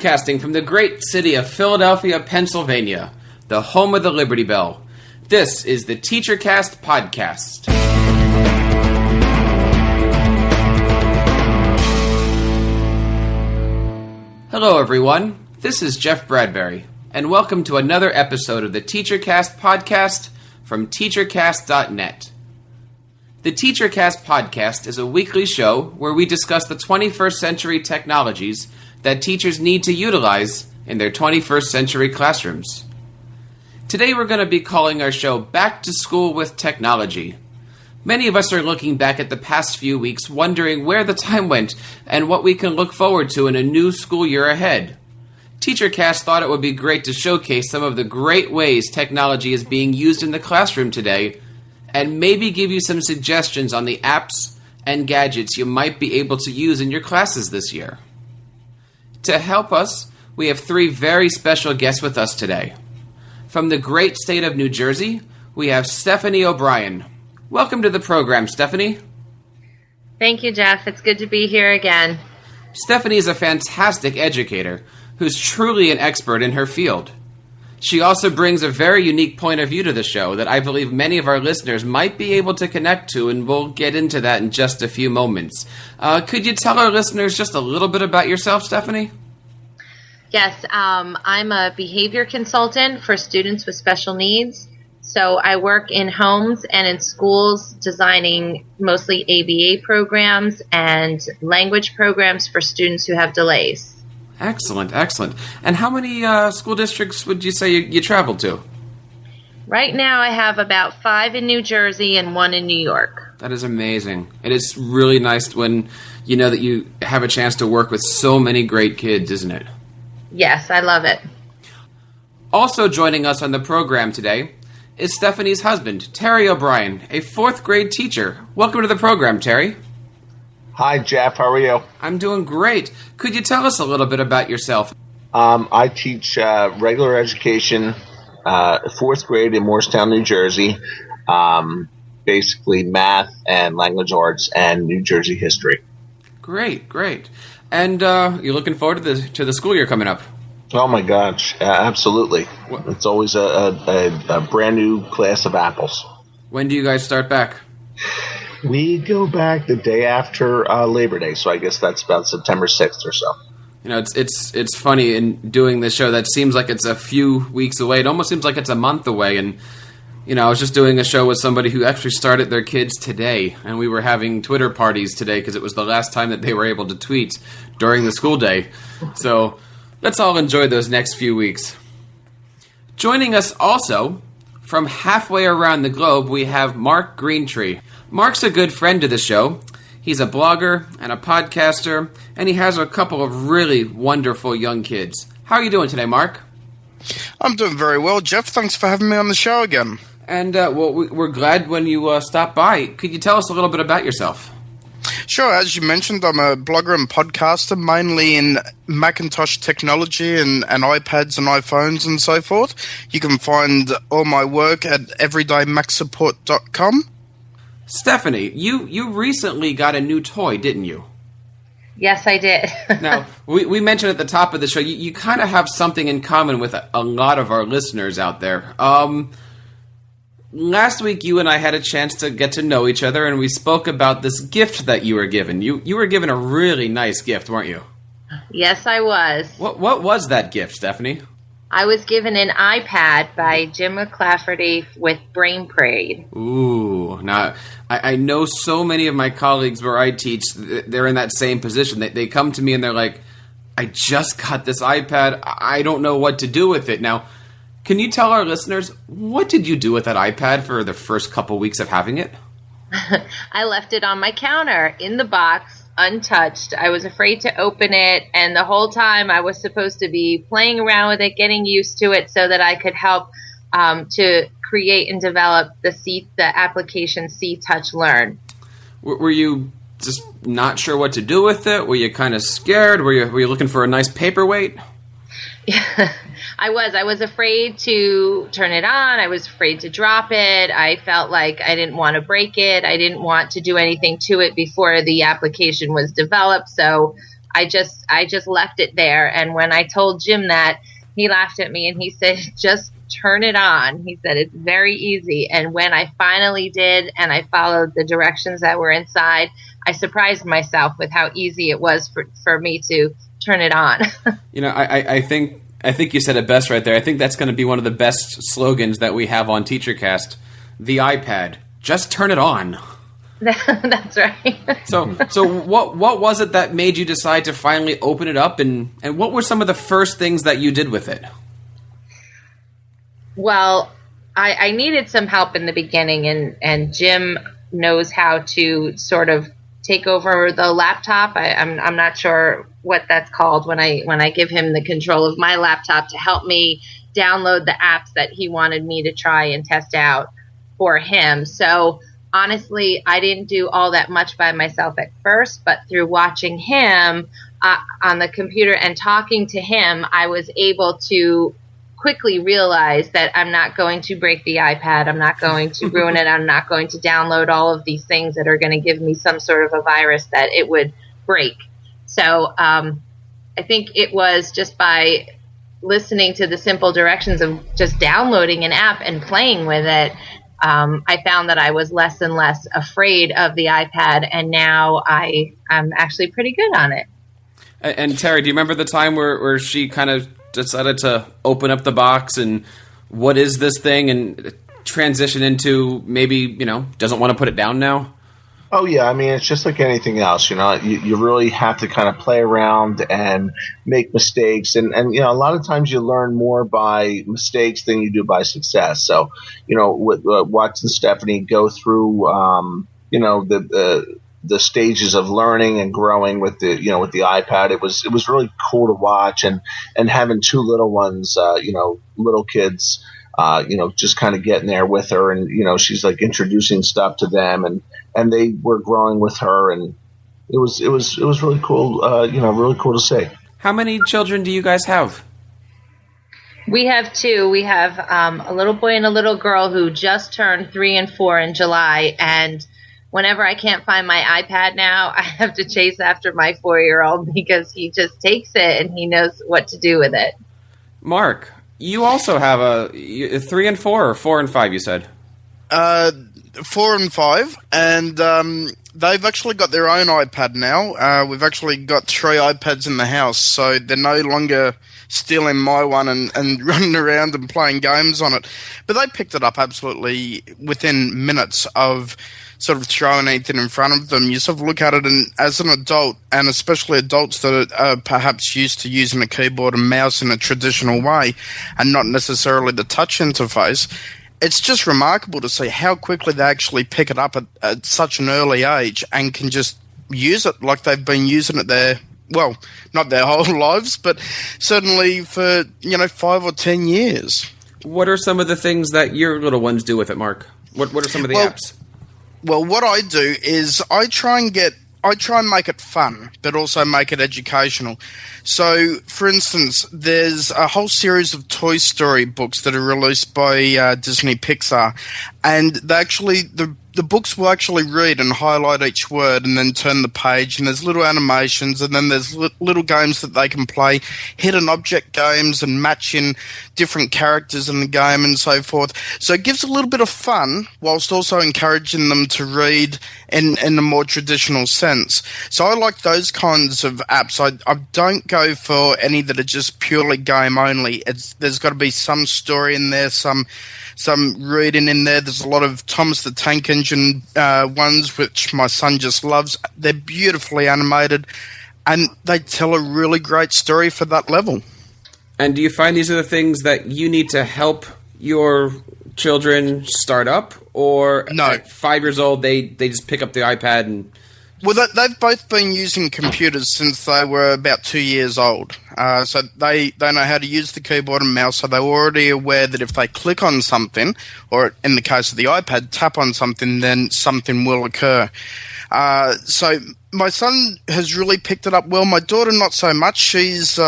Broadcasting from the great city of Philadelphia, Pennsylvania, the home of the Liberty Bell. This is the TeacherCast Podcast. Hello, everyone. This is Jeff Bradbury, and welcome to another episode of the TeacherCast Podcast from TeacherCast.net. The TeacherCast Podcast is a weekly show where we discuss the 21st century technologies that teachers need to utilize in their 21st century classrooms. Today we're going to be calling our show Back to School with Technology. Many of us are looking back at the past few weeks wondering where the time went and what we can look forward to in a new school year ahead. TeacherCast thought it would be great to showcase some of the great ways technology is being used in the classroom today and maybe give you some suggestions on the apps and gadgets you might be able to use in your classes this year. To help us, we have three very special guests with us today. From the great state of New Jersey, we have Stephanie O'Brien. Welcome to the program, Stephanie. Thank you, Jeff. It's good to be here again. Stephanie is a fantastic educator who's truly an expert in her field. She also brings a very unique point of view to the show that I believe many of our listeners might be able to connect to, and we'll get into that in just a few moments. Could you tell our listeners just a little bit about yourself, Stephanie? Yes, I'm a behavior consultant for students with special needs. So I work in homes and in schools designing mostly ABA programs and language programs for students who have delays. Excellent, excellent. And how many school districts would you say you travel to? Right now I have about 5 in New Jersey and 1 in New York. That is amazing. It is really nice when you know that you have a chance to work with so many great kids, isn't it? Yes, I love it. Also joining us on the program today is Stephanie's husband, Terry O'Brien, a 4th grade teacher. Welcome to the program, Terry. Hi, Jeff. How are you? I'm doing great. Could you tell us a little bit about yourself? I teach regular education, 4th grade in Morristown, New Jersey. Basically math and language arts and New Jersey history. Great, great. And you're looking forward to the school year coming up? Oh my gosh, absolutely. It's always a brand new class of apples. When do you guys start back? We go back the day after Labor Day, so I guess that's about September 6th or so. You know, it's funny in doing this show that seems like it's a few weeks away. It almost seems like it's a month away. And, you know, I was just doing a show with somebody who actually started their kids today, and we were having Twitter parties today because it was the last time that they were able to tweet during the school day. So let's all enjoy those next few weeks. Joining us also from halfway around the globe, we have Mark Greentree. Mark's a good friend to the show. He's a blogger and a podcaster, and he has a couple of really wonderful young kids. How are you doing today, Mark? I'm doing very well, Jeff. Thanks for having me on the show again. And we're glad when you stopped by. Could you tell us a little bit about yourself? Sure. As you mentioned, I'm a blogger and podcaster, mainly in Macintosh technology and iPads and iPhones and so forth. You can find all my work at EverydayMacSupport.com. Stephanie, you recently got a new toy, didn't you? Yes, I did. Now, we mentioned at the top of the show, you kind of have something in common with a lot of our listeners out there. Last week, you and I had a chance to get to know each other, and we spoke about this gift that you were given. You were given a really nice gift, weren't you? Yes, I was. What was that gift, Stephanie? I was given an iPad by Jim McClafferty with Brain Parade. Ooh. Now, I know so many of my colleagues where I teach, they're in that same position. They come to me and they're like, I just got this iPad. I don't know what to do with it. Now, can you tell our listeners, what did you do with that iPad for the first couple weeks of having it? I left it on my counter in the box, untouched. I was afraid to open it, and the whole time I was supposed to be playing around with it, getting used to it so that I could help to create and develop the application See, Touch, Learn. Were you just not sure what to do with it? Were you kind of scared? Were you looking for a nice paperweight? Yeah, I was afraid to turn it on. I was afraid to drop it. I felt like I didn't want to break it. I didn't want to do anything to it before the application was developed. So I just left it there. And when I told Jim that, he laughed at me and he said, just turn it on. He said, it's very easy. And when I finally did, and I followed the directions that were inside, I surprised myself with how easy it was for me to turn it on. I think you said it best right there. I think that's going to be one of the best slogans that we have on TeacherCast. The iPad. Just turn it on. That's right. So what was it that made you decide to finally open it up, and what were some of the first things that you did with it? Well, I needed some help in the beginning, and Jim knows how to sort of take over the laptop. I'm not sure what that's called when I give him the control of my laptop to help me download the apps that he wanted me to try and test out for him. So honestly, I didn't do all that much by myself at first, but through watching him on the computer and talking to him, I was able to quickly realize that I'm not going to break the iPad. I'm not going to ruin it. I'm not going to download all of these things that are going to give me some sort of a virus that it would break. So I think it was just by listening to the simple directions of just downloading an app and playing with it, I found that I was less and less afraid of the iPad, and now I'm actually pretty good on it. And Terry, do you remember the time where she kind of decided to open up the box and what is this thing, and transition into maybe, doesn't want to put it down now? Oh, yeah. I mean, it's just like anything else, you really have to kind of play around and make mistakes. And a lot of times you learn more by mistakes than you do by success. So, with watching Stephanie go through, the stages of learning and growing with the iPad, it was really cool to watch, and having two little ones, little kids, just kind of getting there with her, and she's like introducing stuff to them, and they were growing with her, and it was really cool, really cool to see. How many children do you guys have? We have two. We have a little boy and a little girl who just turned 3 and 4 in July, and whenever I can't find my iPad now, I have to chase after my 4-year-old because he just takes it and he knows what to do with it. Mark, you also have a 3 and 4 or 4 and 5, you said? 4 and 5, and they've actually got their own iPad now. We've actually got 3 iPads in the house, so they're no longer stealing my one and running around and playing games on it. But they picked it up absolutely within minutes of sort of throwing anything in front of them. You sort of look at it, and as an adult, and especially adults that are perhaps used to using a keyboard and mouse in a traditional way and not necessarily the touch interface, it's just remarkable to see how quickly they actually pick it up at such an early age and can just use it like they've been using it not their whole lives, but certainly for 5 or 10 years. What are some of the things that your little ones do with it, Mark? What are some of the apps? Well, what I do is I try and make it fun, but also make it educational. So, for instance, there's a whole series of Toy Story books that are released by Disney Pixar, and the books will actually read and highlight each word and then turn the page, and there's little animations, and then there's little games that they can play, hidden object games and matching different characters in the game and so forth. So it gives a little bit of fun whilst also encouraging them to read in a more traditional sense. So I like those kinds of apps. I don't go for any that are just purely game only. There's got to be some story in there, some reading in there. There's a lot of Thomas the Tank Engine ones, which my son just loves. They're beautifully animated, and they tell a really great story for that level. And do you find these are the things that you need to help your children start up? Or no. At 5 years old, they just pick up the iPad and... Well, they've both been using computers since they were about 2 years old. So they know how to use the keyboard and mouse, so they're already aware that if they click on something, or in the case of the iPad, tap on something, then something will occur. So my son has really picked it up well. My daughter, not so much. She's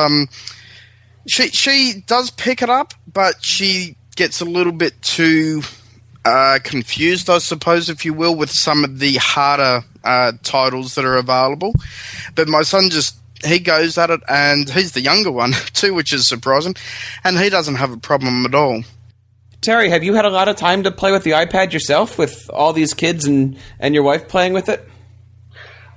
she does pick it up, but she gets a little bit too confused, I suppose, if you will, with some of the harder titles that are available. But my son just he goes at it, and he's the younger one too, which is surprising, and he doesn't have a problem at all. Terry, have you had a lot of time to play with the iPad yourself, with all these kids and your wife playing with it?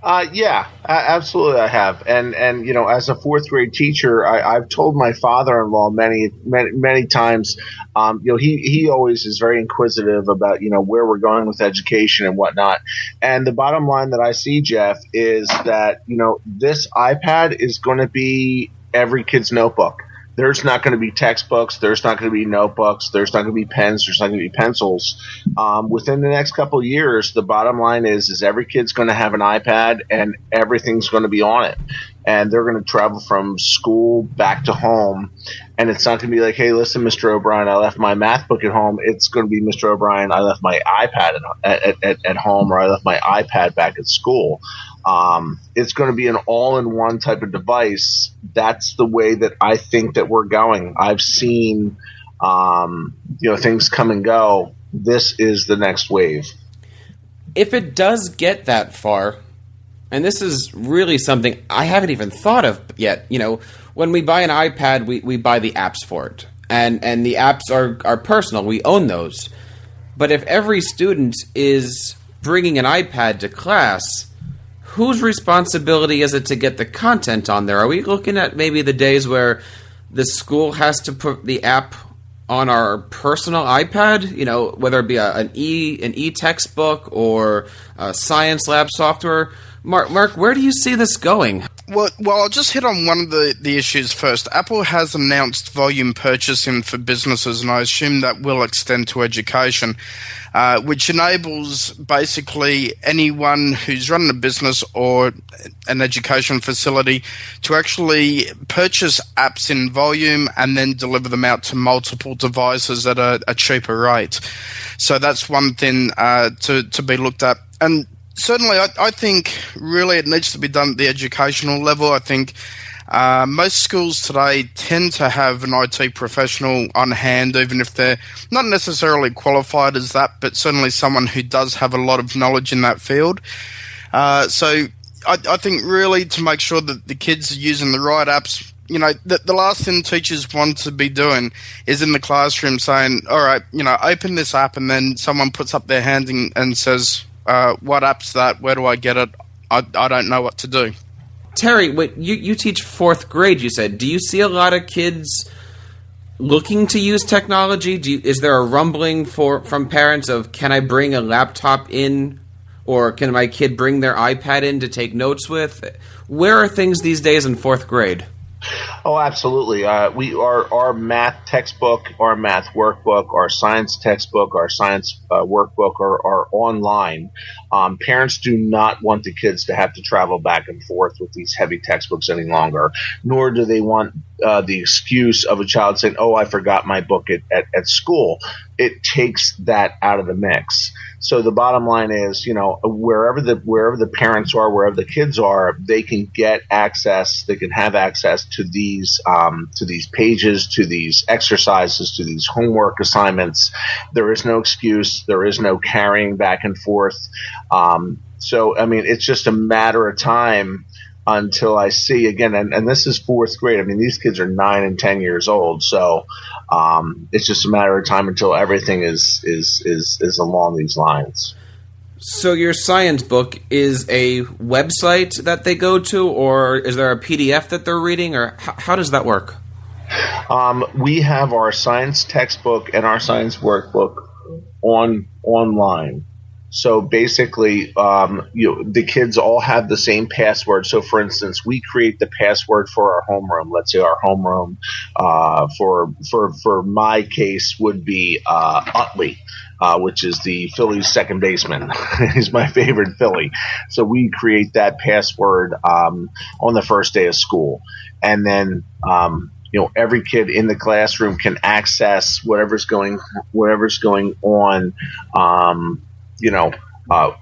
Yeah, absolutely I have. And as a fourth grade teacher, I've told my father-in-law many times, he always is very inquisitive about, where we're going with education and whatnot. And the bottom line that I see, Jeff, is that, this iPad is going to be every kid's notebook. There's not going to be textbooks. There's not going to be notebooks. There's not going to be pens. There's not going to be pencils. Within the next couple of years, the bottom line is every kid's going to have an iPad and everything's going to be on it. And they're going to travel from school back to home. And it's not going to be like, hey, listen, Mr. O'Brien, I left my math book at home. It's going to be, Mr. O'Brien, I left my iPad at home, or I left my iPad back at school. It's going to be an all-in-one type of device. That's the way that I think that we're going. I've seen, things come and go. This is the next wave. If it does get that far, and this is really something I haven't even thought of yet, when we buy an iPad, we buy the apps for it. And the apps are personal. We own those. But if every student is bringing an iPad to class, whose responsibility is it to get the content on there? Are we looking at maybe the days where the school has to put the app on our personal iPad? Whether it be an e-textbook or science lab software. Mark, where do you see this going? Well, I'll just hit on one of the issues first. Apple has announced volume purchasing for businesses, and I assume that will extend to education, which enables basically anyone who's running a business or an education facility to actually purchase apps in volume and then deliver them out to multiple devices at a cheaper rate. So that's one thing to be looked at. And certainly, I think really it needs to be done at the educational level. I think most schools today tend to have an IT professional on hand, even if they're not necessarily qualified as that, but certainly someone who does have a lot of knowledge in that field. So I think really to make sure that the kids are using the right apps, the last thing teachers want to be doing is in the classroom saying, all right, open this app, and then someone puts up their hand and says, what app's that? Where do I get it? I don't know what to do. Terry, you teach fourth grade, you said. Do you see a lot of kids looking to use technology? Is there a rumbling from parents of, can I bring a laptop in, or can my kid bring their iPad in to take notes with? Where are things these days in fourth grade? Oh, absolutely. Our math textbook, our math workbook, our science textbook, our science workbook are online. Parents do not want the kids to have to travel back and forth with these heavy textbooks any longer, nor do they want the excuse of a child saying, oh, I forgot my book at school. It takes that out of the mix. So the bottom line is, wherever the parents are, wherever the kids are, they can get access. They can have access to these pages, to these exercises, to these homework assignments. There is no excuse. There is no carrying back and forth. So it's just a matter of time until I see again, and this is fourth grade. These kids are 9 and 10 years old, so it's just a matter of time until everything is along these lines. So your science book is a website that they go to, or is there a PDF that they're reading, or how does that work? We have our science textbook and our science workbook online. So basically, the kids all have the same password. So, for instance, we create the password for our homeroom. Let's say our homeroom, for my case, would be Utley, which is the Phillies second baseman. He's my favorite Philly. So we create that password on the first day of school, and then every kid in the classroom can access whatever's going on.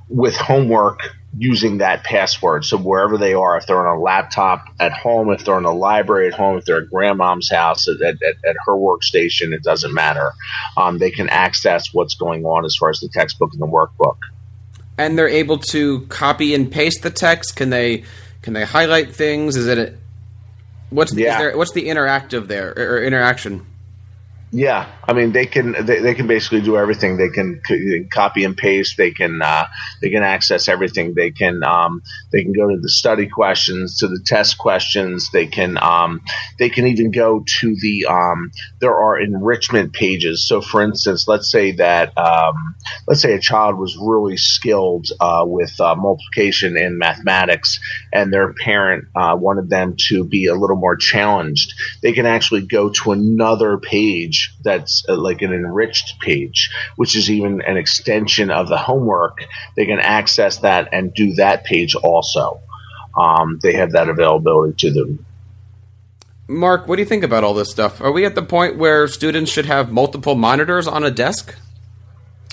With homework using that password. So wherever they are, if they're on a laptop at home, if they're in a library at home, if they're at grandmom's house, at her workstation, it doesn't matter. They can access what's going on as far as the textbook and the workbook. And they're able to copy and paste the text? Can they Can they highlight things? Is what's the interactive there or interaction? Yeah, I mean they can basically do everything. They can copy and paste. They can access everything. They can go to the study questions, to the test questions. They can even go to the there are enrichment pages. So for instance, let's say a child was really skilled with multiplication in mathematics, and their parent wanted them to be a little more challenged. They can actually go to another page that's like an enriched page, which is even an extension of the homework. They can access that and do that page also. They have that availability to them. Mark, what do you think about all this stuff? Are we at the point where students should have multiple monitors on a desk?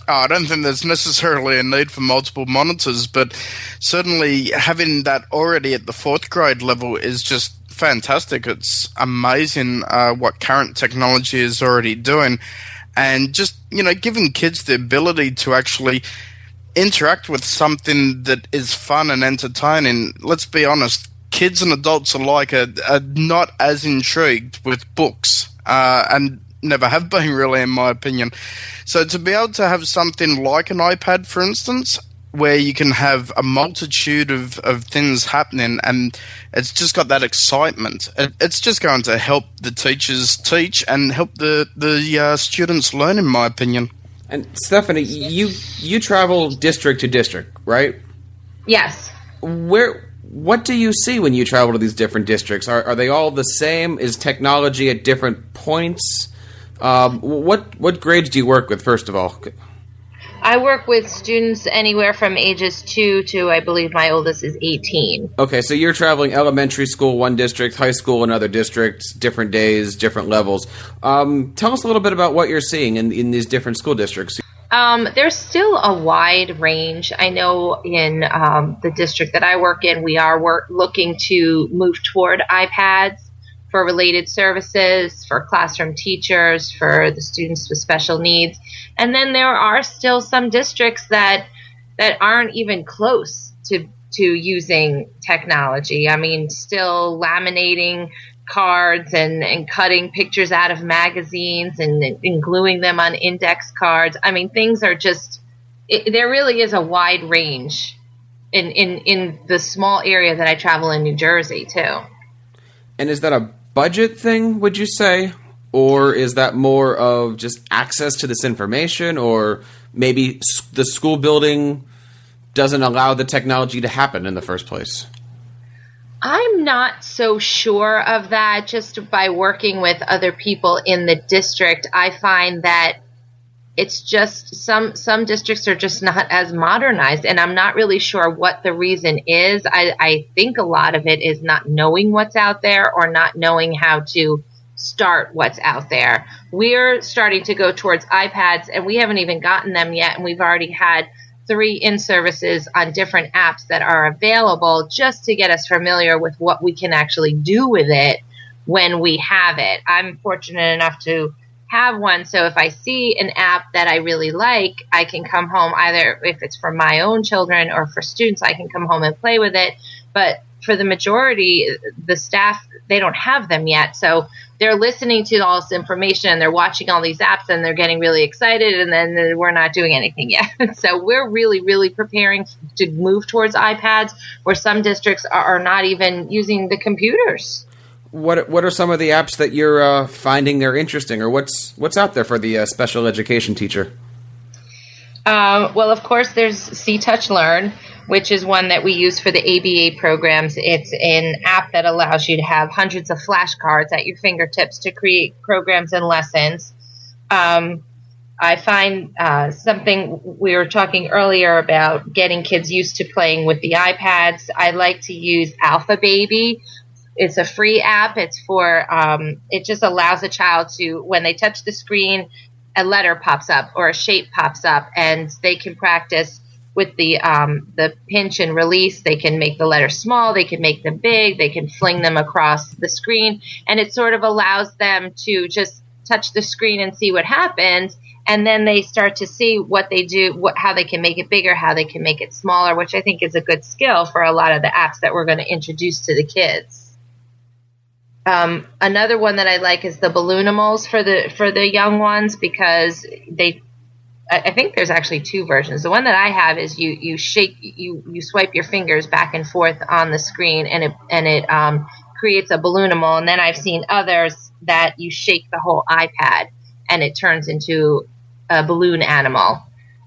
I don't think there's necessarily a need for multiple monitors, but certainly having that already at the 4th grade level is just fantastic. It's amazing what current technology is already doing, and just giving kids the ability to actually interact with something that is fun and entertaining. Let's be honest, kids and adults alike are not as intrigued with books and never have been, really, in my opinion. So to be able to have something like an iPad, for instance, where you can have a multitude of things happening, and it's just got that excitement. It's just going to help the teachers teach and help the students learn, in my opinion. And Stephanie, you travel district to district, right? Yes. What do you see when you travel to these different districts? Are they all the same? Is technology at different points? What grades do you work with, first of all? I work with students anywhere from ages 2 to, I believe, my oldest is 18. Okay, so you're traveling elementary school, one district, high school, another district, different days, different levels. Tell us a little bit about what you're seeing in these different school districts. There's still a wide range. I know in the district that I work in, we are looking to move toward iPads for related services, for classroom teachers, for the students with special needs. And then there are still some districts that aren't even close to using technology. I mean, still laminating cards and cutting pictures out of magazines and gluing them on index cards. I mean, things are just there really is a wide range in the small area that I travel in New Jersey, too. And is that a budget thing, would you say? Or is that more of just access to this information? Or maybe the school building doesn't allow the technology to happen in the first place? I'm not so sure of that. Just by working with other people in the district, I find that it's just some districts are just not as modernized, and I'm not really sure what the reason is. I think a lot of it is not knowing what's out there or not knowing how to start what's out there. We're starting to go towards iPads, and we haven't even gotten them yet, and we've already had 3 in-services on different apps that are available just to get us familiar with what we can actually do with it when we have it. I'm fortunate enough to have one, so if I see an app that I really like, I can come home, either if it's for my own children or for students, I can come home and play with it. But for the majority, the staff, they don't have them yet, so they're listening to all this information and they're watching all these apps and they're getting really excited, and then we're not doing anything yet. So we're really, really preparing to move towards iPads, where some districts are not even using the computers. What are some of the apps that you're finding they're interesting, or what's out there for the special education teacher? Well, of course, there's See Touch Learn, which is one that we use for the ABA programs. It's an app that allows you to have hundreds of flashcards at your fingertips to create programs and lessons. I find something we were talking earlier about getting kids used to playing with the iPads. I like to use Alpha Baby. It's a free app. It's for it just allows a child to, when they touch the screen, a letter pops up or a shape pops up, and they can practice with the pinch and release. They can make the letters small. They can make them big. They can fling them across the screen, and it sort of allows them to just touch the screen and see what happens. And then they start to see what they do, how they can make it bigger, how they can make it smaller, which I think is a good skill for a lot of the apps that we're going to introduce to the kids. Another one that I like is the Balloonimals for the young ones, because I think there's actually two versions. The one that I have is you swipe your fingers back and forth on the screen, and it creates a Balloonimal. And then I've seen others that you shake the whole iPad and it turns into a balloon animal.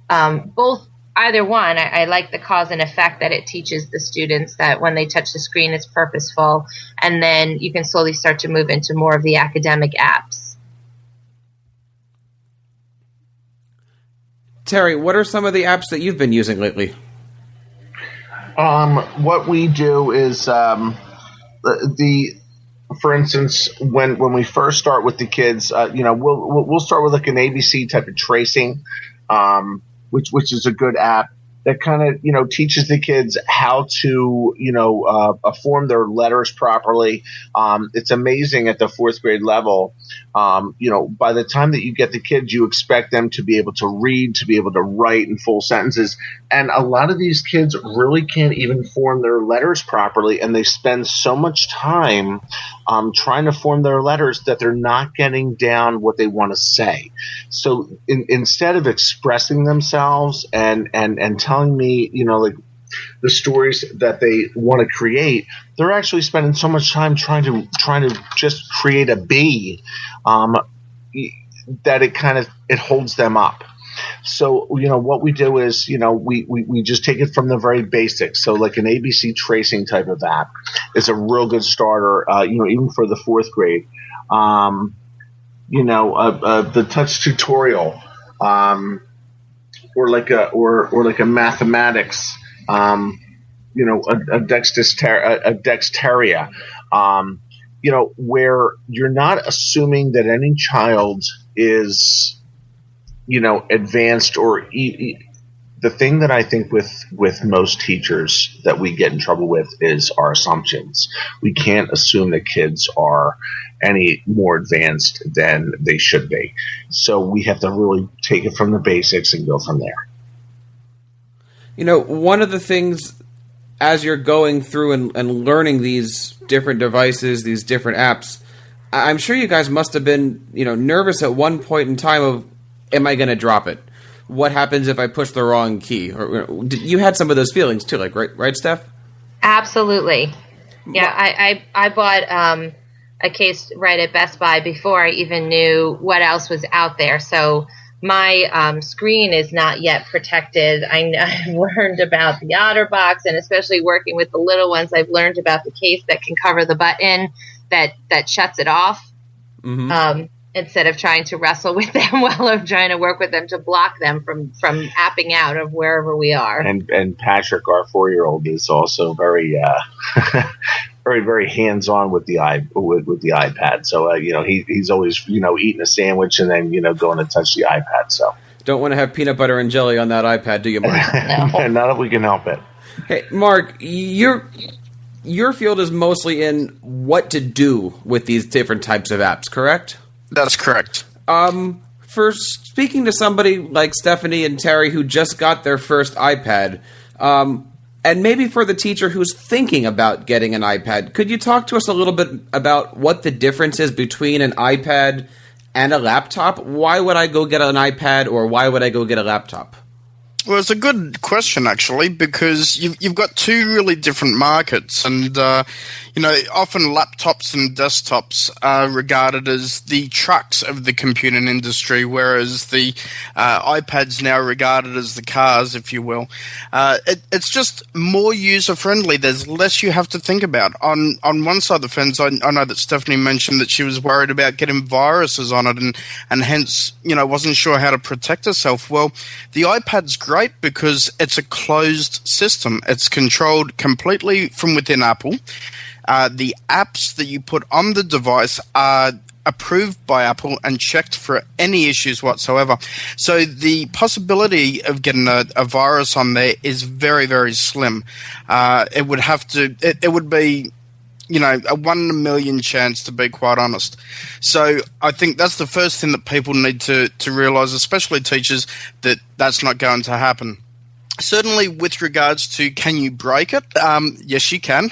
Either one, I like the cause and effect that it teaches the students that when they touch the screen, it's purposeful, and then you can slowly start to move into more of the academic apps. Terry, what are some of the apps that you've been using lately? What we do is for instance, when we first start with the kids, we'll start with like an ABC type of tracing, which is a good app that kind of, teaches the kids how to, form their letters properly. It's amazing at the fourth grade level. By the time that you get the kids, you expect them to be able to read, to be able to write in full sentences. And a lot of these kids really can't even form their letters properly. And they spend so much time trying to form their letters that they're not getting down what they want to say. So instead of expressing themselves and telling me, like the stories that they want to create, they're actually spending so much time trying to just create a B that it holds them up. So, what we do is, we just take it from the very basics. So like an ABC tracing type of app is a real good starter, even for the fourth grade. The touch tutorial, or like a mathematics, a Dexteria, where you're not assuming that any child is, advanced or the thing that I think with most teachers that we get in trouble with is our assumptions. We can't assume that kids are any more advanced than they should be. So we have to really take it from the basics and go from there. One of the things as you're going through and learning these different devices, these different apps, I'm sure you guys must have been, nervous at one point in time of, am I going to drop it? What happens if I push the wrong key? Or you had some of those feelings too, like right, Steph? Absolutely. Yeah, I bought a case right at Best Buy before I even knew what else was out there. So my screen is not yet protected. I've learned about the OtterBox, and especially working with the little ones, I've learned about the case that can cover the button that shuts it off. Mm-hmm. Instead of trying to wrestle with them while I'm trying to work with them to block them from apping out of wherever we are. And Patrick, our 4-year-old, is also very very, very hands-on with the iPad. So he's always eating a sandwich and then going to touch the iPad. So don't want to have peanut butter and jelly on that iPad, do you, Mark? No. Not if we can help it. Hey, Mark, your field is mostly in what to do with these different types of apps, correct? That's correct. For speaking to somebody like Stephanie and Terry who just got their first iPad, and maybe for the teacher who's thinking about getting an iPad, could you talk to us a little bit about what the difference is between an iPad and a laptop? Why would I go get an iPad, or why would I go get a laptop? Well, it's a good question, actually, because you've got two really different markets. And, often laptops and desktops are regarded as the trucks of the computing industry, whereas the iPad's now regarded as the cars, if you will. It's just more user-friendly. There's less you have to think about. On one side of the fence, I know that Stephanie mentioned that she was worried about getting viruses on it and hence, wasn't sure how to protect herself. Well, the iPad's great because it's a closed system. It's controlled completely from within Apple. The apps that you put on the device are approved by Apple and checked for any issues whatsoever. So the possibility of getting a virus on there is very, very slim. It would be a 1 in a million chance, to be quite honest. So I think that's the first thing that people need to realise, especially teachers, that that's not going to happen. Certainly with regards to can you break it? Yes, you can.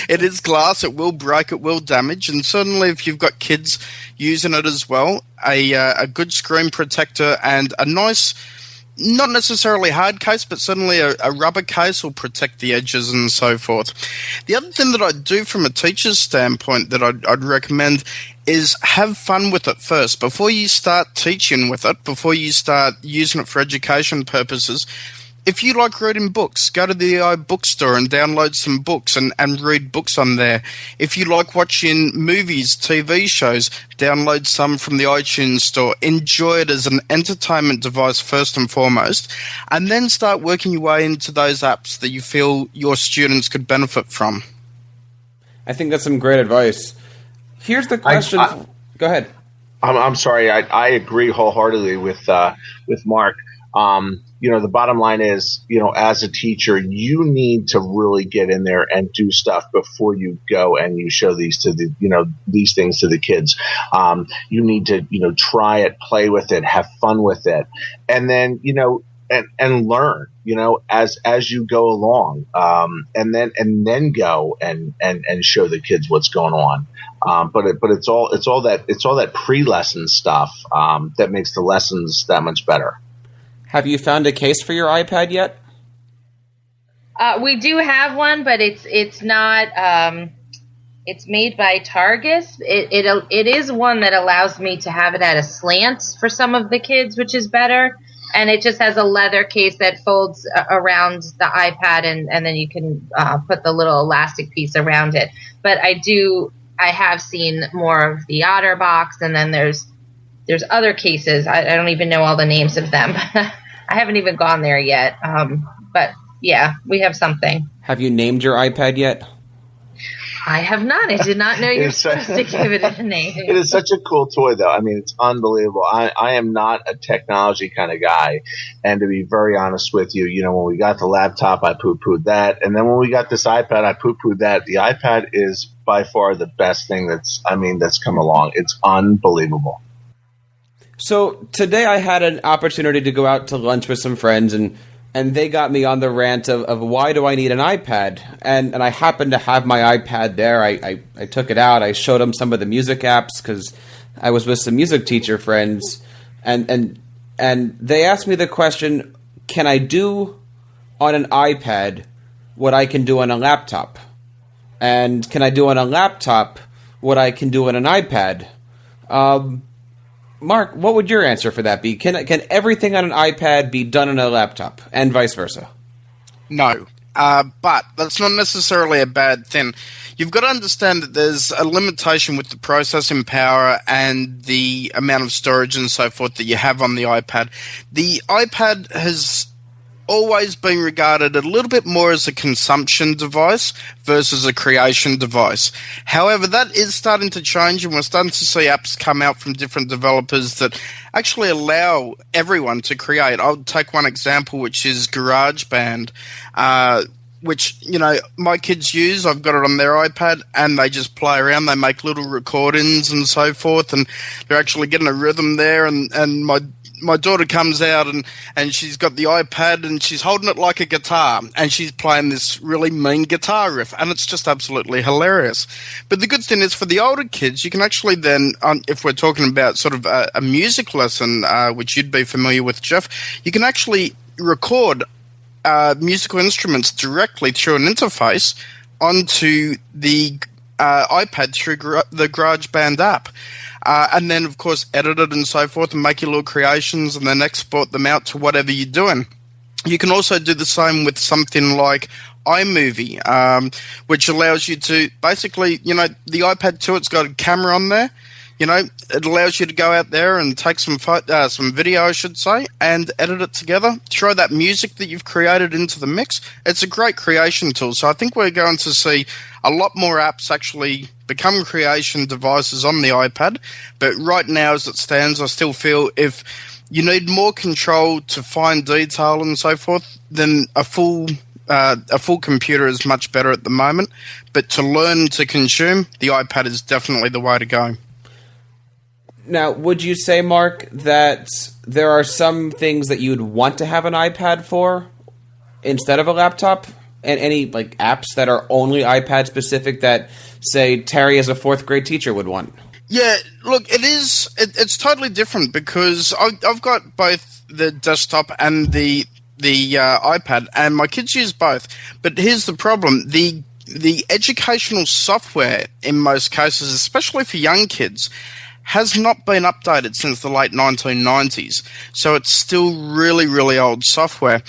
It is glass. It will break. It will damage. And certainly if you've got kids using it as well, a good screen protector and a nice, not necessarily hard case, but certainly a rubber case will protect the edges and so forth. The other thing that I do from a teacher's standpoint that I'd recommend is have fun with it first. Before you start teaching with it, before you start using it for education purposes, if you like reading books, go to the bookstore and download some books and read books on there. If you like watching movies, TV shows, download some from the iTunes store. Enjoy it as an entertainment device first and foremost, and then start working your way into those apps that you feel your students could benefit from. I think that's some great advice. Here's the question. Go ahead. I'm sorry. I agree wholeheartedly with Mark. The bottom line is, as a teacher, you need to really get in there and do stuff before you go and you show these to these things to the kids. You need to, try it, play with it, have fun with it, and then, and learn, as you go along, and then go and show the kids what's going on. But it's all that pre-lesson stuff, that makes the lessons that much better. Have you found a case for your iPad yet? We do have one, but it's not. It's made by Targus. It is one that allows me to have it at a slant for some of the kids, which is better. And it just has a leather case that folds around the iPad, and then you can put the little elastic piece around it. But I have seen more of the OtterBox, and then there's other cases. I don't even know all the names of them. I haven't even gone there yet. But yeah, we have something. Have you named your iPad yet? I have not. I did not know you're supposed to give it a name. It is such a cool toy, though. I mean, it's unbelievable. I am not a technology kind of guy. And to be very honest with you, when we got the laptop, I poo-pooed that. And then when we got this iPad, I poo-pooed that. The iPad is by far the best thing that's come along. It's unbelievable. So today I had an opportunity to go out to lunch with some friends, and they got me on the rant of why do I need an iPad? And I happened to have my iPad there. I took it out. I showed them some of the music apps because I was with some music teacher friends, and they asked me the question, can I do on an iPad what I can do on a laptop? And can I do on a laptop what I can do on an iPad? Mark, what would your answer for that be? Can everything on an iPad be done on a laptop, and vice versa? No, but that's not necessarily a bad thing. You've got to understand that there's a limitation with the processing power and the amount of storage and so forth that you have on the iPad. The iPad has always been regarded a little bit more as a consumption device versus a creation device. However, that is starting to change, and we're starting to see apps come out from different developers that actually allow everyone to create. I'll take one example, which is GarageBand, which, my kids use. I've got it on their iPad, and they just play around. They make little recordings and so forth, and they're actually getting a rhythm there, and my daughter comes out and she's got the iPad and she's holding it like a guitar and she's playing this really mean guitar riff, and it's just absolutely hilarious. But the good thing is for the older kids, you can actually then, if we're talking about sort of a music lesson, which you'd be familiar with, Jeff, you can actually record musical instruments directly through an interface onto the iPad through the GarageBand app. And then, of course, edit it and so forth and make your little creations and then export them out to whatever you're doing. You can also do the same with something like iMovie, which allows you to basically, the iPad too, it's got a camera on there. It allows you to go out there and take some video, I should say, and edit it together. Throw that music that you've created into the mix. It's a great creation tool. So I think we're going to see a lot more apps actually become creation devices on the iPad. But right now, as it stands, I still feel if you need more control to fine detail and so forth, then a full a full computer is much better at the moment, but to learn to consume, the iPad is definitely the way to go. Now, would you say, Mark, that there are some things that you'd want to have an iPad for instead of a laptop? And any like apps that are only iPad specific that, say, Terry as a 4th grade teacher would want? Yeah, look, it's totally different because I've got both the desktop and the iPad, and my kids use both. But here's the problem. The educational software in most cases, especially for young kids, has not been updated since the late 1990s. So it's still really, really old software.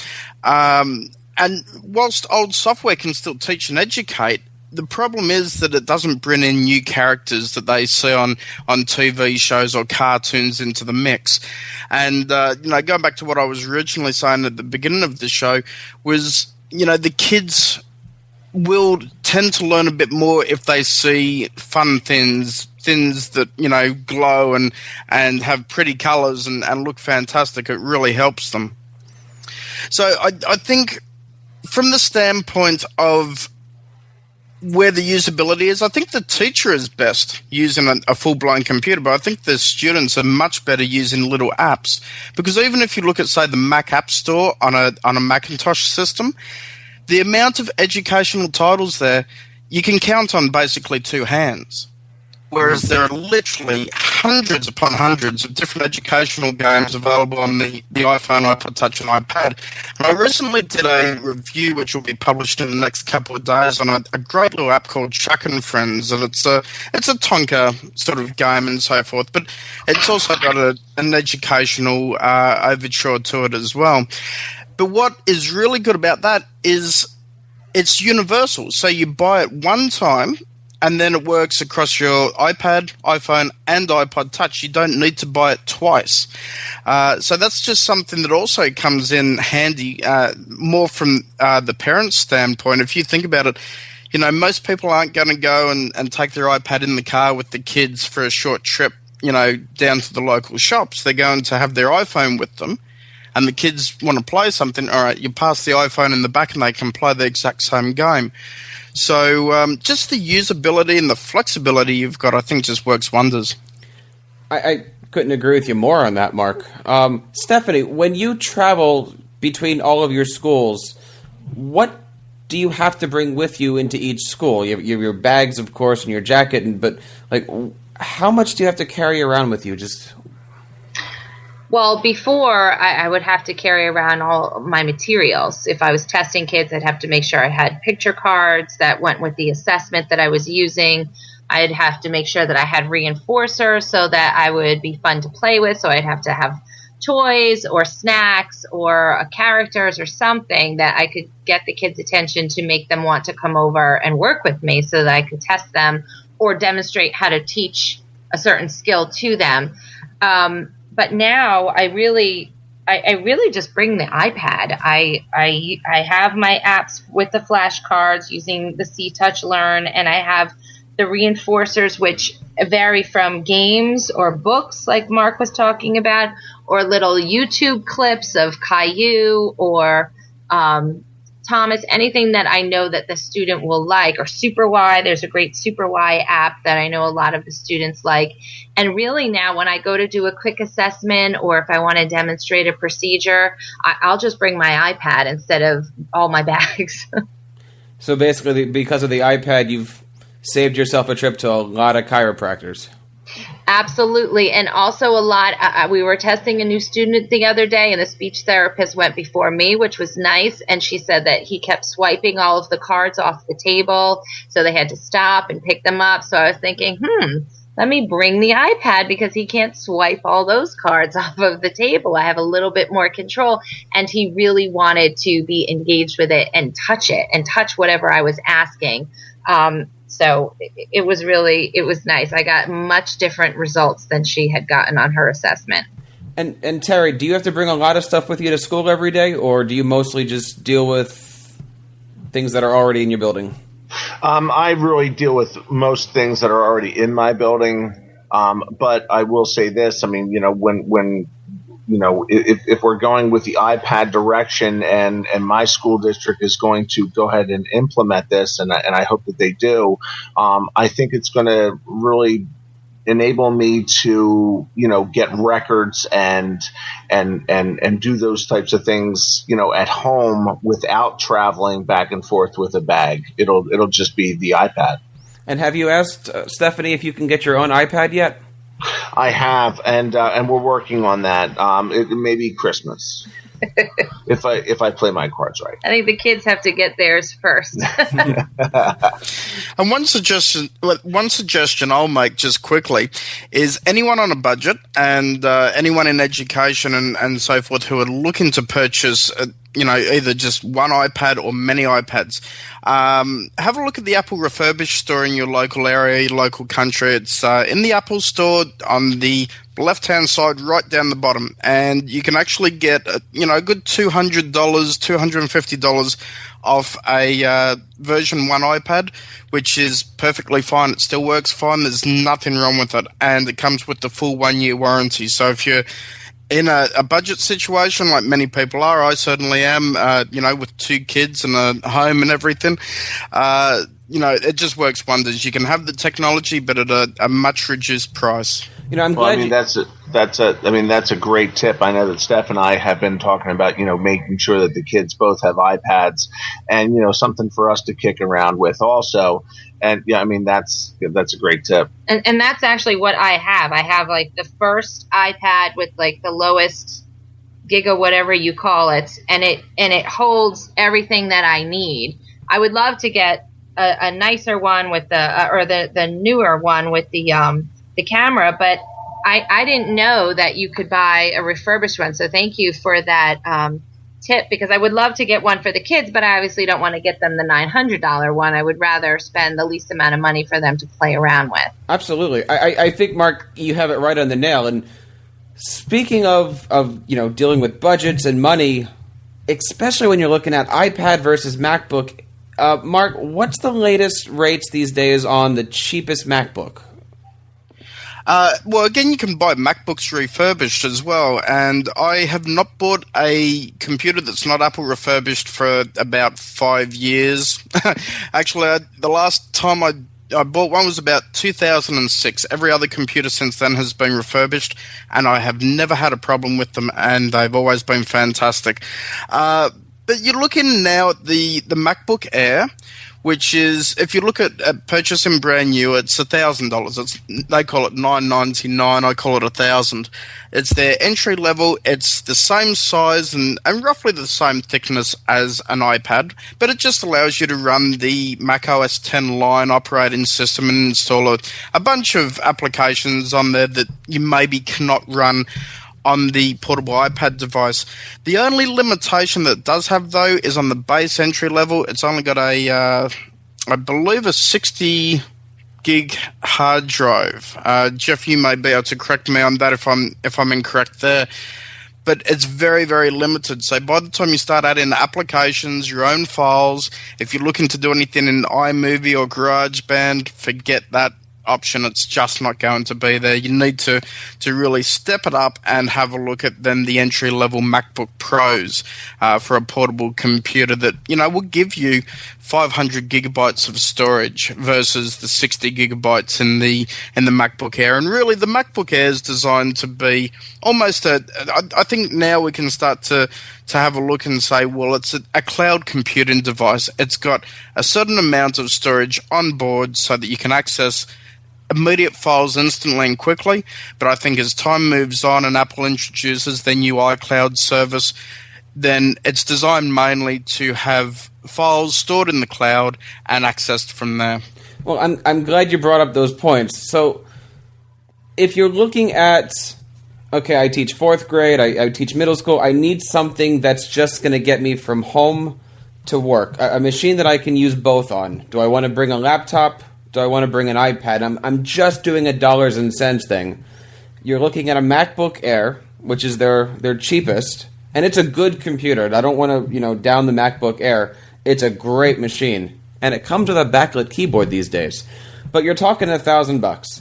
And whilst old software can still teach and educate, the problem is that it doesn't bring in new characters that they see on TV shows or cartoons into the mix. And, going back to what I was originally saying at the beginning of the show was, the kids will tend to learn a bit more if they see fun things that, glow and have pretty colors and look fantastic. It really helps them. So I think from the standpoint of where the usability is, I think the teacher is best using a full-blown computer, but I think the students are much better using little apps. Because even if you look at, say, the Mac App Store on a Macintosh system, the amount of educational titles there, you can count on basically 2 hands. Whereas there are literally hundreds upon hundreds of different educational games available on the iPhone, iPod Touch, and iPad. And I recently did a review, which will be published in the next couple of days, on a great little app called Chuck and Friends, and it's a Tonka sort of game and so forth, but it's also got an educational overture to it as well. But what is really good about that is it's universal. So you buy it one time, and then it works across your iPad, iPhone, and iPod Touch. You don't need to buy it twice. So that's just something that also comes in handy, more from the parent's standpoint. If you think about it, most people aren't going to go and take their iPad in the car with the kids for a short trip, down to the local shops. They're going to have their iPhone with them, and the kids want to play something. All right, you pass the iPhone in the back, and they can play the exact same game. So just the usability and the flexibility you've got, I think, just works wonders. I couldn't agree with you more on that, Mark. Stephanie, when you travel between all of your schools, what do you have to bring with you into each school? You have your bags, of course, and your jacket, but how much do you have to carry around with you? Well, before, I would have to carry around all my materials. If I was testing kids, I'd have to make sure I had picture cards that went with the assessment that I was using. I'd have to make sure that I had reinforcers so that I would be fun to play with. So I'd have to have toys or snacks or characters or something that I could get the kids' attention to make them want to come over and work with me so that I could test them or demonstrate how to teach a certain skill to them. But now I really just bring the iPad. I have my apps with the flashcards using the C Touch Learn, and I have the reinforcers, which vary from games or books like Mark was talking about, or little YouTube clips of Caillou or Thomas, anything that I know that the student will like, or Super Y. There's a great Super Y app that I know a lot of the students like. And really now when I go to do a quick assessment or if I want to demonstrate a procedure, I'll just bring my iPad instead of all my bags. So basically, because of the iPad, you've saved yourself a trip to a lot of chiropractors. Absolutely. And also a lot, we were testing a new student the other day, and the speech therapist went before me, which was nice. And she said that he kept swiping all of the cards off the table, so they had to stop and pick them up. So I was thinking, let me bring the iPad because he can't swipe all those cards off of the table. I have a little bit more control. And he really wanted to be engaged with it and touch whatever I was asking. So it was nice. I got much different results than she had gotten on her assessment. And Terry, do you have to bring a lot of stuff with you to school every day, or do you mostly just deal with things that are already in your building? I really deal with most things that are already in my building. But I will say this, I mean, when if we're going with the iPad direction and my school district is going to go ahead and implement this, and I hope that they do, I think it's going to really enable me to, get records and do those types of things, at home without traveling back and forth with a bag. It'll just be the iPad. And have you asked Stephanie if you can get your own iPad yet? I have, and we're working on that. It may be Christmas. if I play my cards right. I think the kids have to get theirs first. And one suggestion I'll make just quickly is anyone on a budget and anyone in education and so forth who are looking to purchase either just one iPad or many iPads, have a look at the Apple Refurbished store in your local area, your local country. It's in the Apple store on the left-hand side, right down the bottom, and you can actually get a good $200, $250 off a version 1 iPad, which is perfectly fine. It still works fine. There's nothing wrong with it, and it comes with the full 1-year warranty. So if you're in a budget situation, like many people are, I certainly am, with 2 kids and a home and everything, it just works wonders. You can have the technology, but at a much reduced price. I'm glad. That's a great tip. I know that Steph and I have been talking about, making sure that the kids both have iPads, and something for us to kick around with also. And that's a great tip. And that's actually what I have. I have like the first iPad with like the lowest giga, whatever you call it, and it holds everything that I need. I would love to get a nicer one with the newer one with the camera, but I didn't know that you could buy a refurbished one. So thank you for that tip, because I would love to get one for the kids, but I obviously don't want to get them the $900 one. I would rather spend the least amount of money for them to play around with. Absolutely. I think, Mark, you have it right on the nail. And speaking of dealing with budgets and money, especially when you're looking at iPad versus MacBook, Mark, what's the latest rates these days on the cheapest MacBook? Well, again, you can buy MacBooks refurbished as well, and I have not bought a computer that's not Apple refurbished for about 5 years. Actually, the last time I bought one was about 2006. Every other computer since then has been refurbished, and I have never had a problem with them, and they've always been fantastic. But you're looking now at the MacBook Air, which is, if you look at purchasing brand new, it's $1,000. They call it $999. I call it $1,000. It's their entry level. It's the same size and roughly the same thickness as an iPad, but it just allows you to run the Mac OS X line operating system and install a bunch of applications on there that you maybe cannot run on the portable iPad device. The only limitation that it does have, though, is on the base entry level. It's only got I believe a 60 gig hard drive. Jeff, you may be able to correct me on that if I'm incorrect there. But it's very, very limited. So by the time you start adding applications, your own files, if you're looking to do anything in iMovie or GarageBand, forget that option. It's just not going to be there. You need to really step it up and have a look at then the entry level MacBook Pros for a portable computer that will give you 500 gigabytes of storage versus the 60 gigabytes in the MacBook Air. And really, the MacBook Air is designed to be almost I think now we can start to have a look and say, well, it's a cloud computing device. It's got a certain amount of storage on board so that you can access immediate files instantly and quickly, but I think as time moves on and Apple introduces their new iCloud service, then it's designed mainly to have files stored in the cloud and accessed from there. Well, I'm glad you brought up those points. So if you're looking at, okay, I teach 4th grade, I teach middle school, I need something that's just going to get me from home to work, a machine that I can use both on. Do I want to bring a laptop? Do I want to bring an iPad? I'm just doing a dollars and cents thing. You're looking at a MacBook Air, which is their cheapest, and it's a good computer. I don't want to, down the MacBook Air. It's a great machine, and it comes with a backlit keyboard these days. But you're talking $1,000.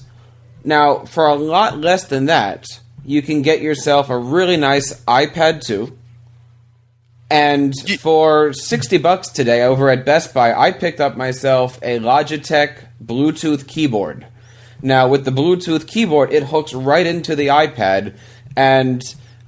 Now, for a lot less than that, you can get yourself a really nice iPad 2. And for $60 today over at Best Buy, I picked up myself a Logitech Bluetooth keyboard. Now, with the Bluetooth keyboard, it hooks right into the iPad, and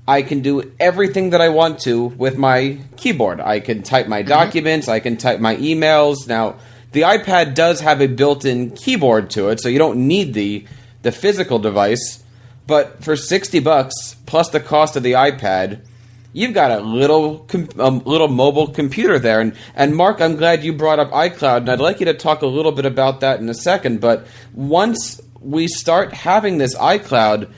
I can do everything that I want to with my keyboard. I can type my documents, I can type my emails. Now, the iPad does have a built-in keyboard to it, so you don't need the physical device. But for $60 plus the cost of the iPad, you've got a little mobile computer there. And Mark, I'm glad you brought up iCloud, and I'd like you to talk a little bit about that in a second. But once we start having this iCloud,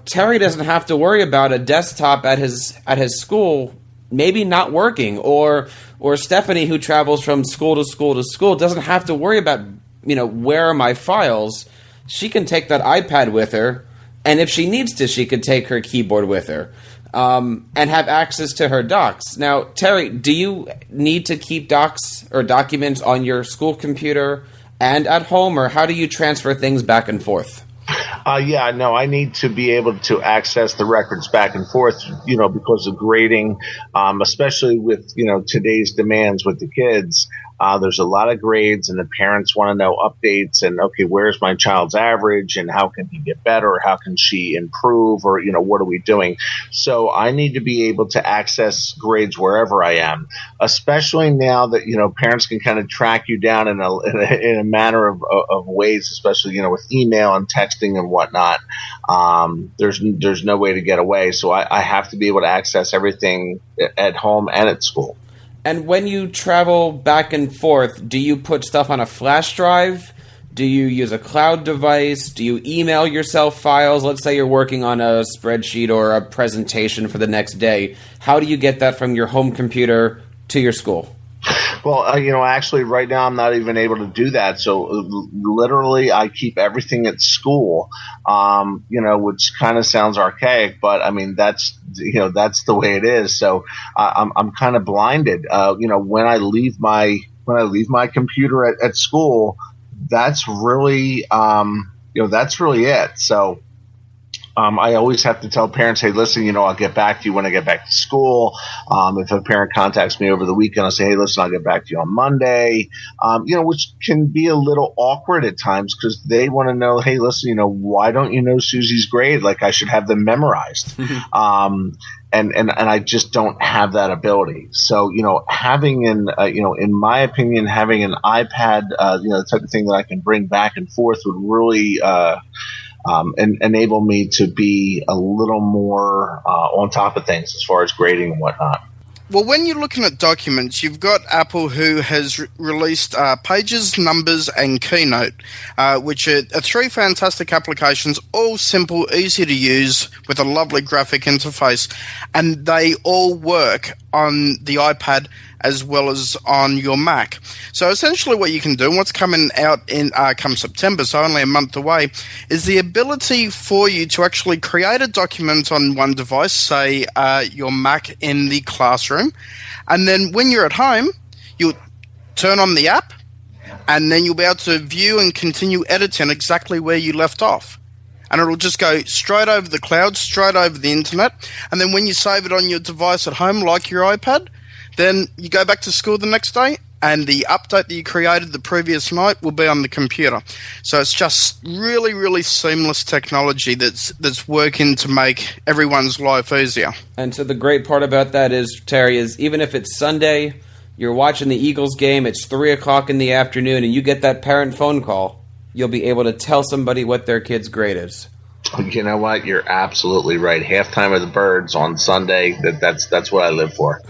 Terry doesn't have to worry about a desktop at his school maybe not working, or Stephanie, who travels from school to school, doesn't have to worry about, where are my files. She can take that iPad with her, and if she needs to, she could take her keyboard with her. And have access to her docs. Now, Terry, do you need to keep docs or documents on your school computer and at home, or how do you transfer things back and forth? I need to be able to access the records back and forth, because of grading, especially with, today's demands with the kids. There's a lot of grades, and the parents want to know updates and, okay, where's my child's average, and how can he get better? How can she improve? Or, what are we doing? So I need to be able to access grades wherever I am, especially now that, parents can kind of track you down in a manner of ways, especially, with email and texting and whatnot. There's no way to get away. So I have to be able to access everything at home and at school. And when you travel back and forth, do you put stuff on a flash drive? Do you use a cloud device? Do you email yourself files? Let's say you're working on a spreadsheet or a presentation for the next day. How do you get that from your home computer to your school? Well, actually right now I'm not even able to do that. So literally I keep everything at school, which kind of sounds archaic, but I mean, that's the way it is. So I'm kind of blinded. When I leave my computer at school, that's really, that's really it. So I always have to tell parents, hey, listen, I'll get back to you when I get back to school. If a parent contacts me over the weekend, I'll say, hey, listen, I'll get back to you on Monday, which can be a little awkward at times because they want to know, hey, listen, why don't you know Susie's grade? Like I should have them memorized. And I just don't have that ability. So, having in my opinion, having an iPad, the type of thing that I can bring back and forth would really, and enable me to be a little more on top of things as far as grading and whatnot. Well, when you're looking at documents, you've got Apple, who has released Pages, Numbers, and Keynote, which are three fantastic applications, all simple, easy to use, with a lovely graphic interface, and they all work on the iPad as well as on your Mac. So essentially what you can do, and what's coming out in come September, so only a month away, is the ability for you to actually create a document on one device, say your Mac in the classroom, and then when you're at home, you'll turn on the app, and then you'll be able to view and continue editing exactly where you left off. And it'll just go straight over the cloud, straight over the internet, and then when you save it on your device at home, like your iPad, then you go back to school the next day, and the update that you created the previous night will be on the computer. So it's just really, really seamless technology that's working to make everyone's life easier. And so the great part about that is, Terry, is even if it's Sunday, you're watching the Eagles game, it's 3 o'clock in the afternoon, and you get that parent phone call, you'll be able to tell somebody what their kid's grade is. You know what? You're absolutely right. Halftime of the Birds on Sunday, that's what I live for.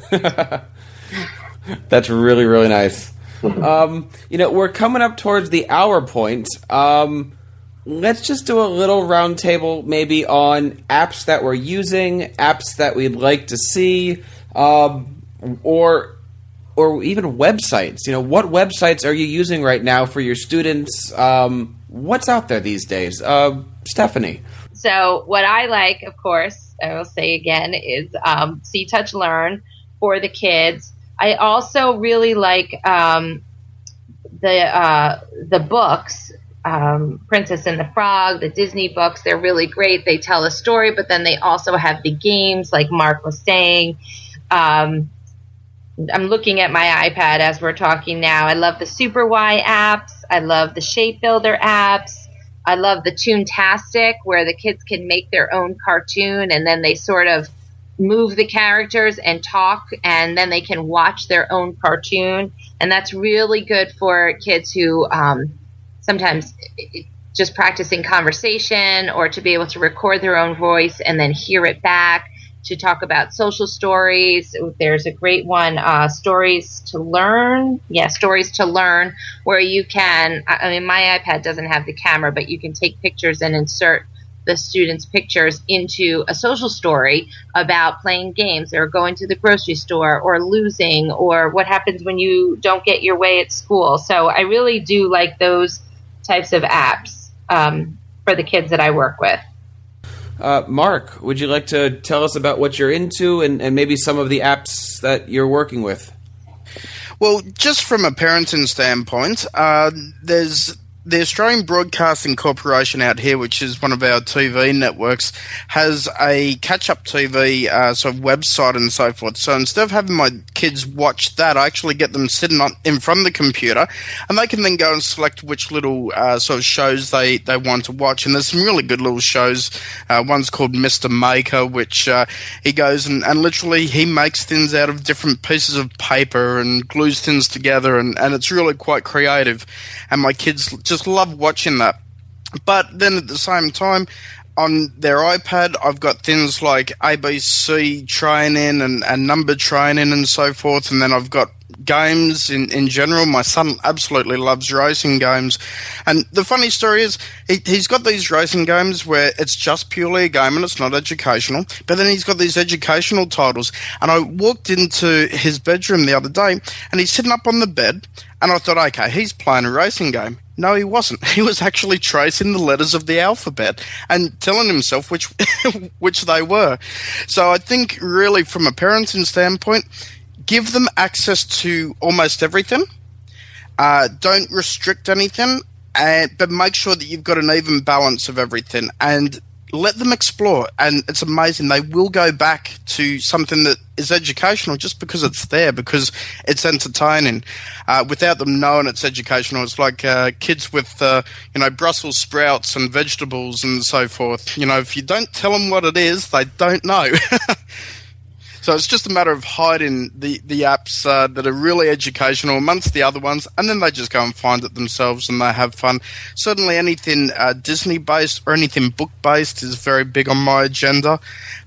That's really, really nice. We're coming up towards the hour point. Let's just do a little round table maybe on apps that we're using, apps that we'd like to see, or even websites. What websites are you using right now for your students? What's out there these days? Stephanie. So what I like, of course, I will say again, is See, Touch, Learn for the kids. I also really like the books. Princess and the Frog, the Disney books. They're really great. They tell a story, but then they also have the games, like Mark was saying. I'm looking at my iPad as we're talking now. I love the Super Y apps. I love the Shape Builder apps. I love the Toontastic, where the kids can make their own cartoon, and then they sort of move the characters and talk, and then they can watch their own cartoon. And that's really good for kids who sometimes just practicing conversation, or to be able to record their own voice and then hear it back, to talk about social stories. There's a great one, Stories to Learn. Yeah, Stories to Learn, where you can, I mean, my iPad doesn't have the camera, but you can take pictures and insert the students' pictures into a social story about playing games, or going to the grocery store, or losing, or what happens when you don't get your way at school. So I really do like those types of apps for the kids that I work with. Mark, would you like to tell us about what you're into and maybe some of the apps that you're working with? Well, just from a parenting standpoint, there's the Australian Broadcasting Corporation out here, which is one of our TV networks, has a catch-up TV sort of website and so forth. So instead of having my kids watch that, I actually get them sitting in front of the computer, and they can then go and select which little sort of shows they want to watch. And there's some really good little shows. One's called Mr. Maker, which he goes and literally he makes things out of different pieces of paper and glues things together, and it's really quite creative. And my kids just love watching that. But then at the same time, on their iPad, I've got things like ABC training and number training and so forth. And then I've got games in general. My son absolutely loves racing games. And the funny story is he's got these racing games where it's just purely a game and it's not educational. But then he's got these educational titles. And I walked into his bedroom the other day and he's sitting up on the bed, and I thought, okay, he's playing a racing game. No, he wasn't. He was actually tracing the letters of the alphabet and telling himself which which they were. So I think really from a parenting standpoint, give them access to almost everything. Don't restrict anything, but make sure that you've got an even balance of everything. And let them explore. And it's amazing. They will go back to something that is educational just because it's there, because it's entertaining. Without them knowing it's educational, it's like kids with, Brussels sprouts and vegetables and so forth. You know, if you don't tell them what it is, they don't know. So it's just a matter of hiding the apps that are really educational amongst the other ones, and then they just go and find it themselves and they have fun. Certainly anything Disney-based or anything book-based is very big on my agenda,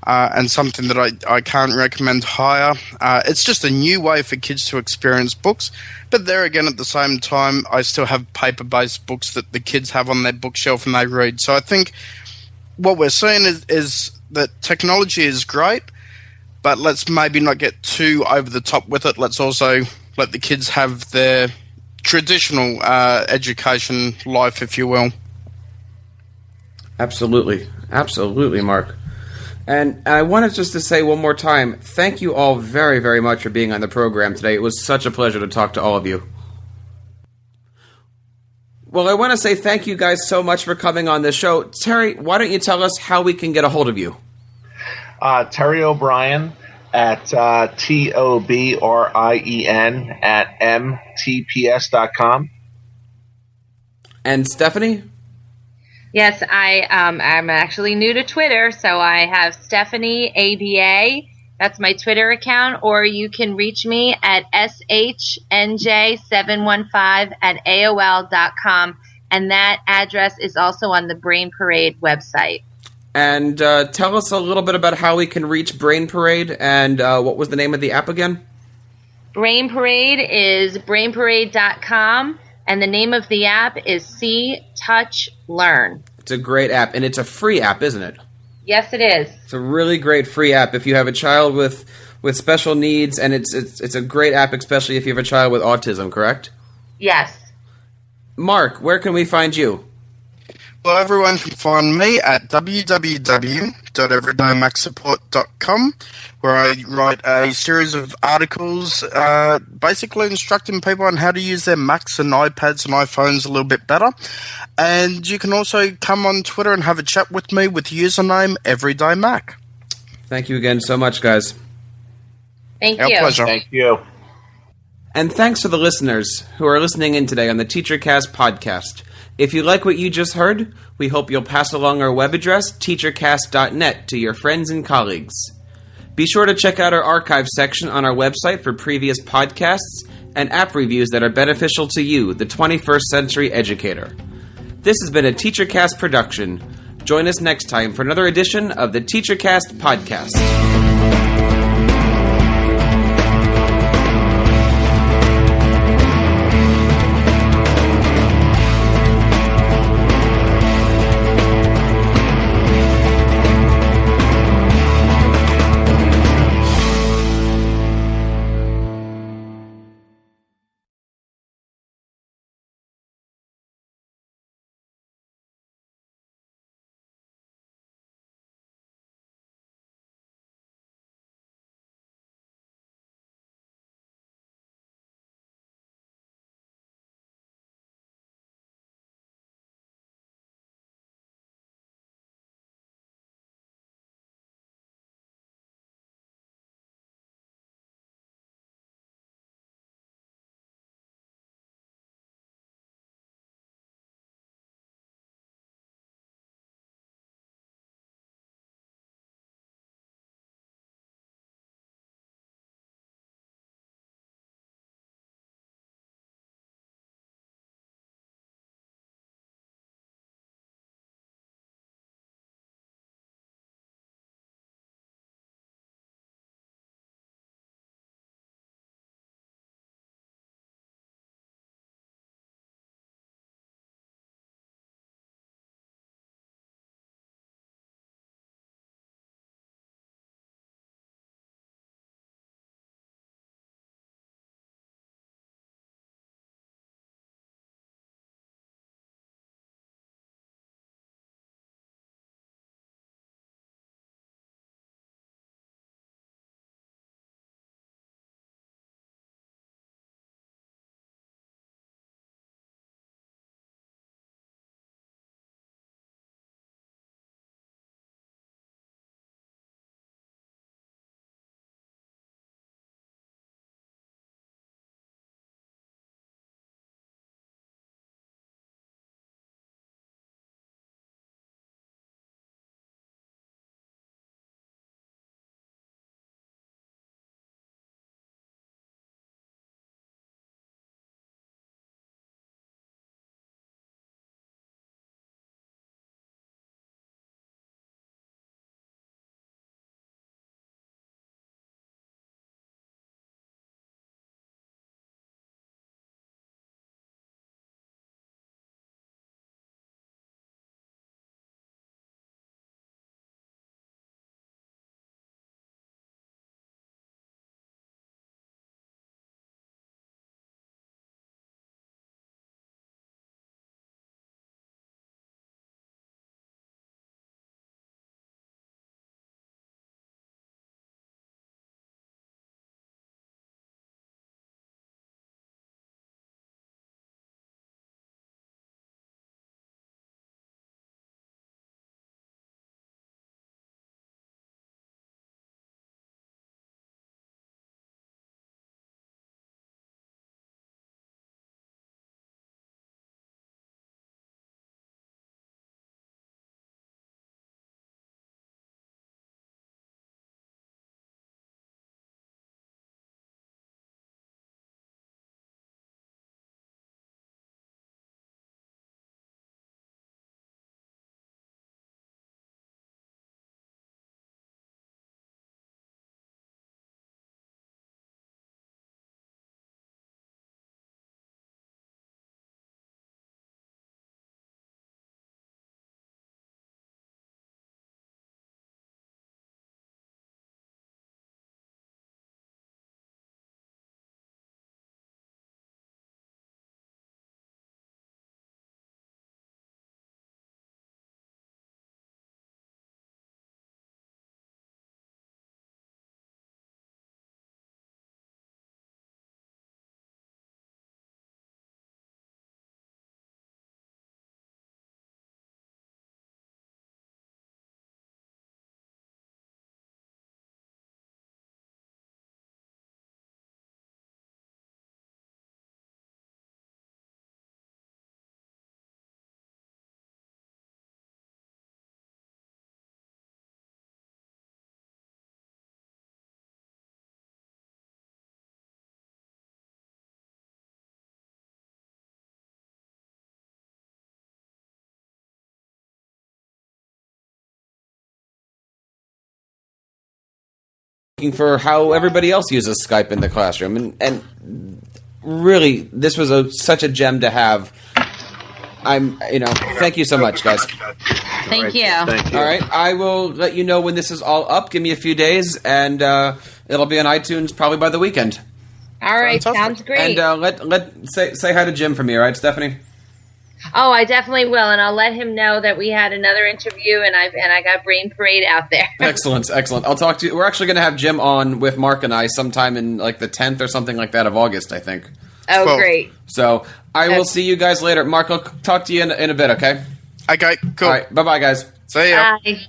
and something that I can't recommend higher. It's just a new way for kids to experience books, but there again, at the same time, I still have paper-based books that the kids have on their bookshelf and they read. So I think what we're seeing is that technology is great, but let's maybe not get too over the top with it. Let's also let the kids have their traditional education life, if you will. Absolutely. Absolutely, Mark. And I wanted just to say one more time, thank you all very, very much for being on the program today. It was such a pleasure to talk to all of you. Well, I want to say thank you guys so much for coming on the show. Terry, why don't you tell us how we can get a hold of you? Terry O'Brien at TOBRIEN at MTPS.com. And Stephanie? Yes, I'm actually new to Twitter, so I have Stephanie ABA. That's my Twitter account, or you can reach me at SHNJ715 at AOL.com, and that address is also on the Brain Parade website. And tell us a little bit about how we can reach Brain Parade, and what was the name of the app again? Brain Parade is brainparade.com, and the name of the app is See, Touch, Learn. It's a great app, and it's a free app, isn't it? Yes, it is. It's a really great free app if you have a child with special needs, and it's a great app, especially if you have a child with autism, correct? Yes. Mark, where can we find you? Well, everyone can find me at www.everydayMacSupport.com, where I write a series of articles basically instructing people on how to use their Macs and iPads and iPhones a little bit better. And you can also come on Twitter and have a chat with me with username EverydayMac. Thank you again so much, guys. Thank Our you. pleasure. Thank you. And thanks to the listeners who are listening in today on the TeacherCast podcast. If you like what you just heard, we hope you'll pass along our web address, teachercast.net, to your friends and colleagues. Be sure to check out our archive section on our website for previous podcasts and app reviews that are beneficial to you, the 21st century educator. This has been a TeacherCast production. Join us next time for another edition of the TeacherCast podcast. for how everybody else uses Skype in the classroom, and really, this was such a gem to have. Thank you so much, guys. Thank you. Thank you. All right, I will let you know when this is all up. Give me a few days, and it'll be on iTunes probably by the weekend. All right, sounds great. And say hi to Jim for me, all right, Stephanie? Oh, I definitely will, and I'll let him know that we had another interview, and I got Brain Parade out there. Excellent. I'll talk to you. We're actually going to have Jim on with Mark and I sometime in like the 10th or something like that of August, I think. Oh, great. So I will see you guys later. Mark, I'll talk to you in a bit, okay? Okay, cool. All right, bye-bye, guys. See ya. Bye.